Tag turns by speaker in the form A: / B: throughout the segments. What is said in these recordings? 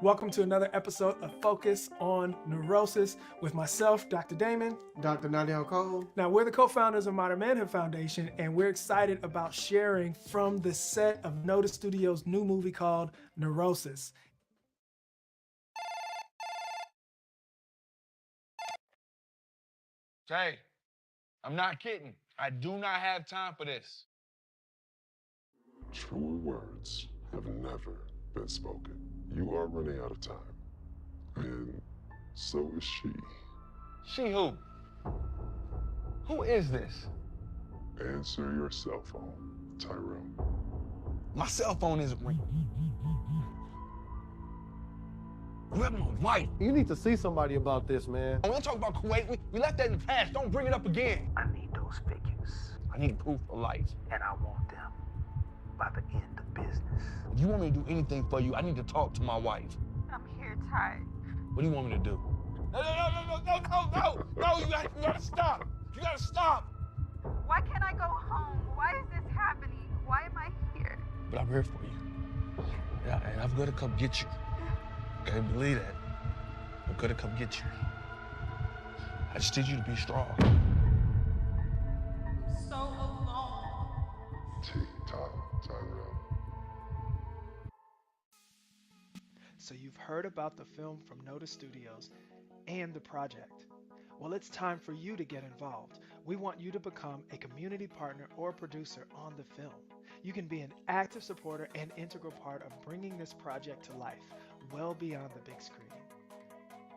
A: Welcome to another episode of Focus on Neurosis with myself, Dr. Damon.
B: Dr. Nadia Okongor.
A: Now, we're the co-founders of Modern Manhood Foundation, and we're excited about sharing from the set of Notice Studios' new movie called Neurosis.
C: Jay, I'm not kidding. I do not have time for this.
D: Truer words have never been spoken. You are running out of time. And so is she.
C: She who? Who is this?
D: Answer your cell phone, Tyrell.
C: My cell phone isn't ringing. You have my wife.
B: You need to see somebody about this, man.
C: I want to talk about Kuwait. We left that in the past. Don't bring it up again.
E: I need those figures,
C: I need proof of life.
E: and I want them by the end of business.
C: If you want me to do anything for you, I need to talk to my wife.
F: I'm here, Ty.
C: What do you want me to do? No, you gotta stop. You gotta stop.
F: Why can't I go home? Why is this happening? Why am I here?
C: But I'm here for you. Yeah, and I'm gonna come get you. Okay, believe that. I'm gonna come get you. I just need you to be strong.
F: So alone.
D: Tick-tock, Tyrell.
A: So you've heard about the film from Notice Studios and the project. Well, it's time for you to get involved. We want you to become a community partner or producer on the film. You can be an active supporter and integral part of bringing this project to life, well beyond the big screen.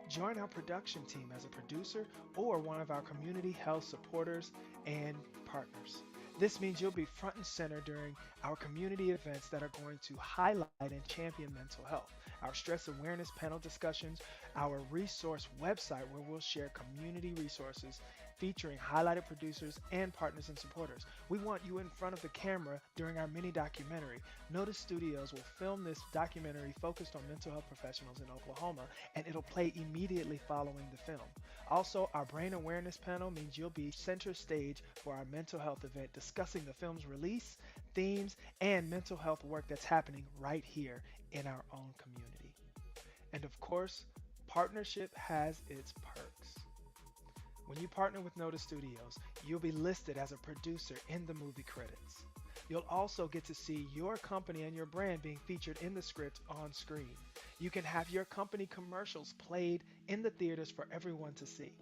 A: Join our production team as a producer or one of our community health supporters and partners. This means you'll be front and center during our community events that are going to highlight and champion mental health, our stress awareness panel discussions, our resource website where we'll share community resources featuring highlighted producers and partners and supporters. We want you in front of the camera during our mini documentary. Notice Studios will film this documentary focused on mental health professionals in Oklahoma, and it'll play immediately following the film. Also, our brain awareness panel means you'll be center stage for our mental health event discussing the film's release, themes, and mental health work that's happening right here in our own community. And of course, partnership has its perks. When you partner with Notice Studios, you'll be listed as a producer in the movie credits. You'll also get to see your company and your brand being featured in the script on screen. You can have your company commercials played in the theaters for everyone to see.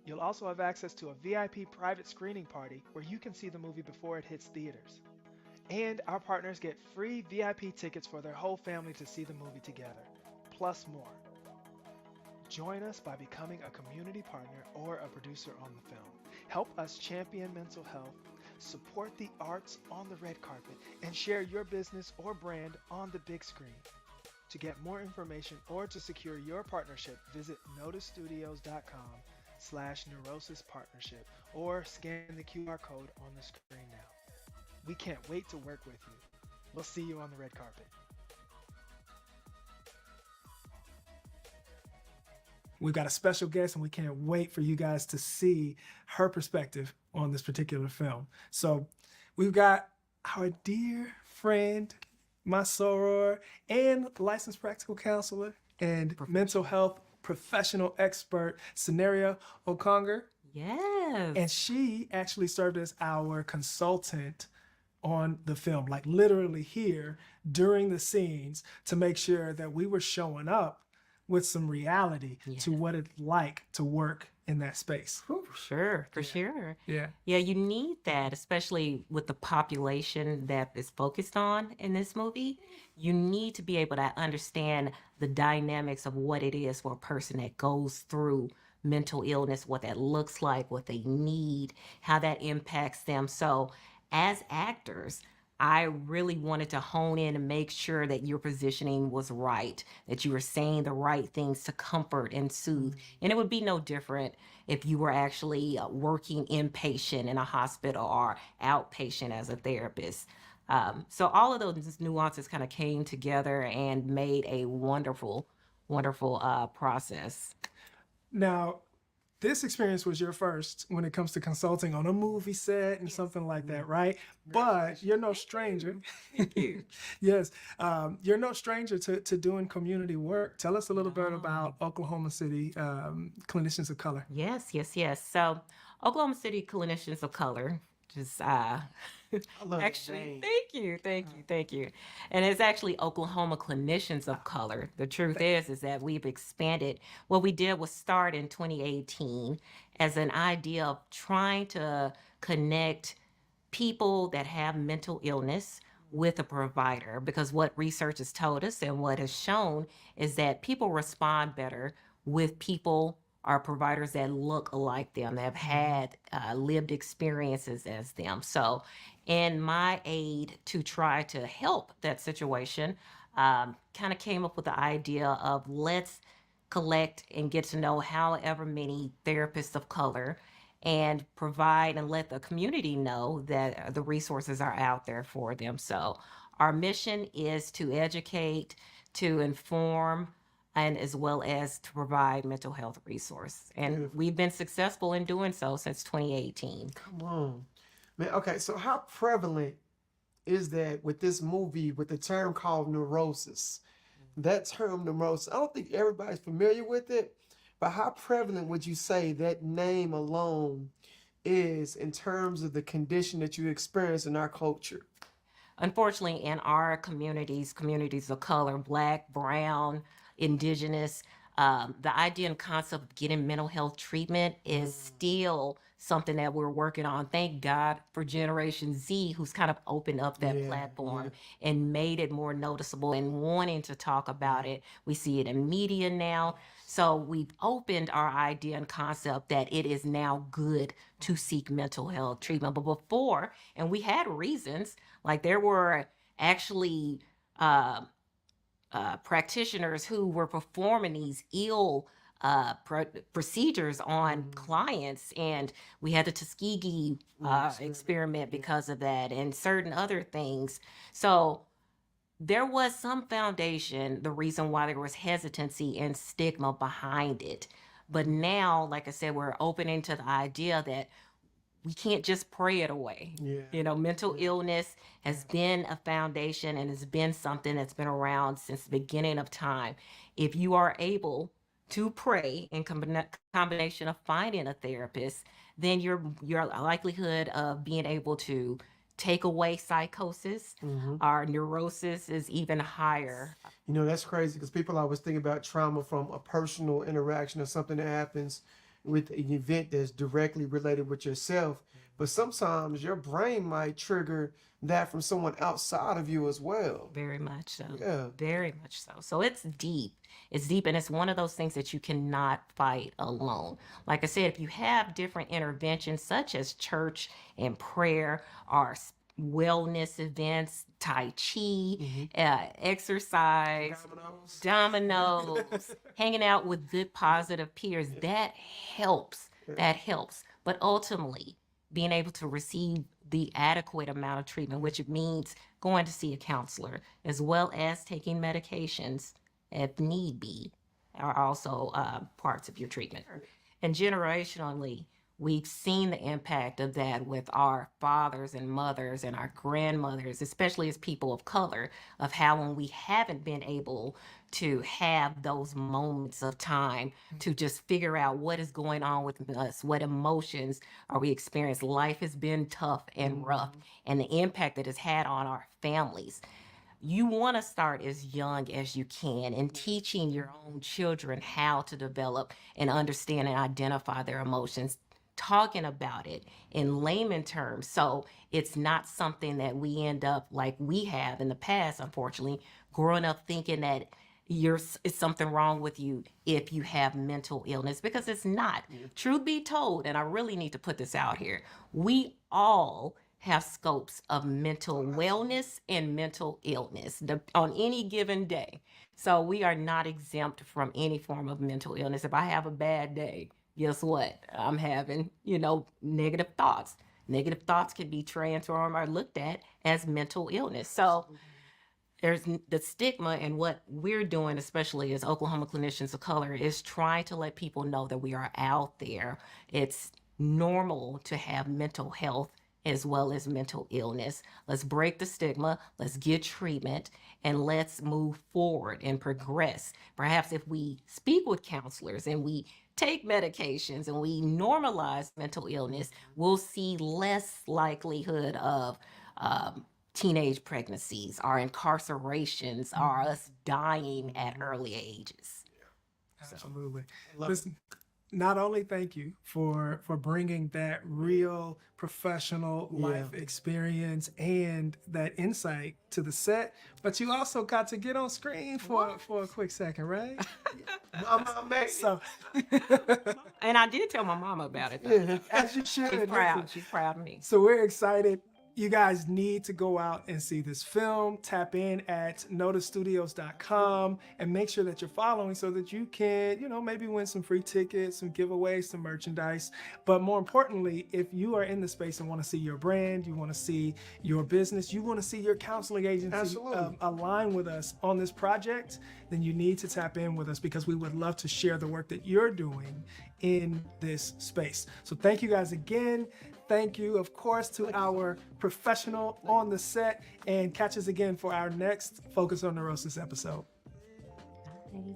A: You'll also have access to a VIP private screening party where you can see the movie before it hits theaters. And our partners get free VIP tickets for their whole family to see the movie together, plus more. Join us by becoming a community partner or a producer on the film. Help us champion mental health, support the arts on the red carpet, and share your business or brand on the big screen. To get more information or to secure your partnership, visit noticestudios.com/neurosis partnership or scan the QR code on the screen now. We can't wait to work with you. We'll see you on the red carpet. We've got a special guest and we can't wait for you guys to see her perspective on this particular film. So we've got our dear friend, my soror, and licensed practical counselor and mental health professional expert, Sanaria Okongor.
G: Yes.
A: And she actually served as our consultant on the film, like literally here during the scenes to make sure that we were showing up with some reality to what it's like to work in that space.
G: For sure.
A: Yeah.
G: Yeah, you need that, especially with the population that is focused on in this movie. You need to be able to understand the dynamics of what it is for a person that goes through mental illness, what that looks like, what they need, how that impacts them. So as actors, I really wanted to hone in and make sure that your positioning was right, that you were saying the right things to comfort and soothe. And it would be no different if you were actually working inpatient in a hospital or outpatient as a therapist. So all of those nuances kind of came together and made a wonderful process.
A: Now, this experience was your first when it comes to consulting on a movie set and something like that, right? But you're no stranger.
G: Thank you.
A: Yes, you're no stranger to doing community work. Tell us a little bit about Oklahoma City Clinicians of Color.
G: Yes, yes, yes. So, Oklahoma City Clinicians of Color, just
B: I love
G: actually,
B: that name.
G: thank you. And it's actually Oklahoma Clinicians of Color. The truth is that we've expanded. What we did was start in 2018 as an idea of trying to connect people that have mental illness with a provider, because what research has told us and what has shown is that people respond better with people or providers that look like them, that have had lived experiences as them. So in my aid to try to help that situation, kind of came up with the idea of let's collect and get to know however many therapists of color and provide and let the community know that the resources are out there for them. So our mission is to educate, to inform, and as well as to provide mental health resource. And
B: Beautiful.
G: we've been successful in doing so since 2018.
B: Come on. Man, okay, so how prevalent is that with this movie with the term called neurosis? That term neurosis, I don't think everybody's familiar with it, but how prevalent would you say that name alone is in terms of the condition that you experience in our culture?
G: Unfortunately, in our communities of color, Black, Brown, Indigenous, the idea and concept of getting mental health treatment is still something that we're working on. Thank God for Generation Z, who's kind of opened up that
B: Yeah,
G: platform and made it more noticeable and wanting to talk about it. We see it in media now. So we've opened our idea and concept that it is now good to seek mental health treatment. But before, and we had reasons, like there were actually practitioners who were performing these ill procedures on clients, and we had the Tuskegee experiment because of that, and certain other things. So there was some foundation, the reason why there was hesitancy and stigma behind it. But now, like I said, we're opening to the idea that we can't just pray it away.
B: Yeah.
G: You know, mental illness has been a foundation and has been something that's been around since the beginning of time. If you are able to pray in combination of finding a therapist, then your likelihood of being able to take away psychosis or neurosis is even higher.
B: You know, that's crazy because people always think about trauma from a personal interaction or something that happens with an event that's directly related with yourself. But sometimes your brain might trigger that from someone outside of you as well.
G: Very much so.
B: Yeah.
G: Very much so. So it's deep. It's deep, and it's one of those things that you cannot fight alone. Like I said, if you have different interventions such as church and prayer or wellness events, Tai Chi, exercise, dominoes, hanging out with good positive peers, that helps. That helps. But ultimately, being able to receive the adequate amount of treatment, which means going to see a counselor, as well as taking medications if need be, are also parts of your treatment. And generationally, we've seen the impact of that with our fathers and mothers and our grandmothers, especially as people of color, of how when we haven't been able to have those moments of time to just figure out what is going on with us, what emotions are we experiencing. Life has been tough and rough, and the impact that it's had on our families. You want to start as young as you can in teaching your own children how to develop and understand and identify their emotions, talking about it in layman terms. So it's not something that we end up like we have in the past, unfortunately, growing up thinking that it's something wrong with you if you have mental illness, because it's not. Truth be told, and I really need to put this out here, we all have scopes of mental wellness and mental illness on any given day. So we are not exempt from any form of mental illness. If I have a bad day, guess what? I'm having, negative thoughts. Negative thoughts can be transformed or looked at as mental illness. So the stigma, and what we're doing, especially as Oklahoma clinicians of color, is trying to let people know that we are out there. It's normal to have mental health as well as mental illness. Let's break the stigma, let's get treatment, and let's move forward and progress. Perhaps if we speak with counselors and we take medications and we normalize mental illness, we'll see less likelihood of teenage pregnancies, our incarcerations, are us dying at early ages.
H: Absolutely.
B: Love
H: Listen, not only thank you for bringing that real professional life experience and that insight to the set, but you also got to get on screen for a quick second, right? So,
G: And I did tell my mama about it, though.
B: Yeah, as you should.
G: She's proud. She's proud of me.
H: so we're excited. You guys need to go out and see this film. Tap in at noticestudios.com and make sure that you're following so that you can, maybe win some free tickets, some giveaways, some merchandise. But more importantly, if you are in the space and want to see your brand, you want to see your business, you want to see your counseling agency align with us on this project, then you need to tap in with us, because we would love to share the work that you're doing in this space. So thank you guys again. Thank you, of course, to our professional on the set, and catch us again for our next Focus on Neurosis episode.
G: Bye.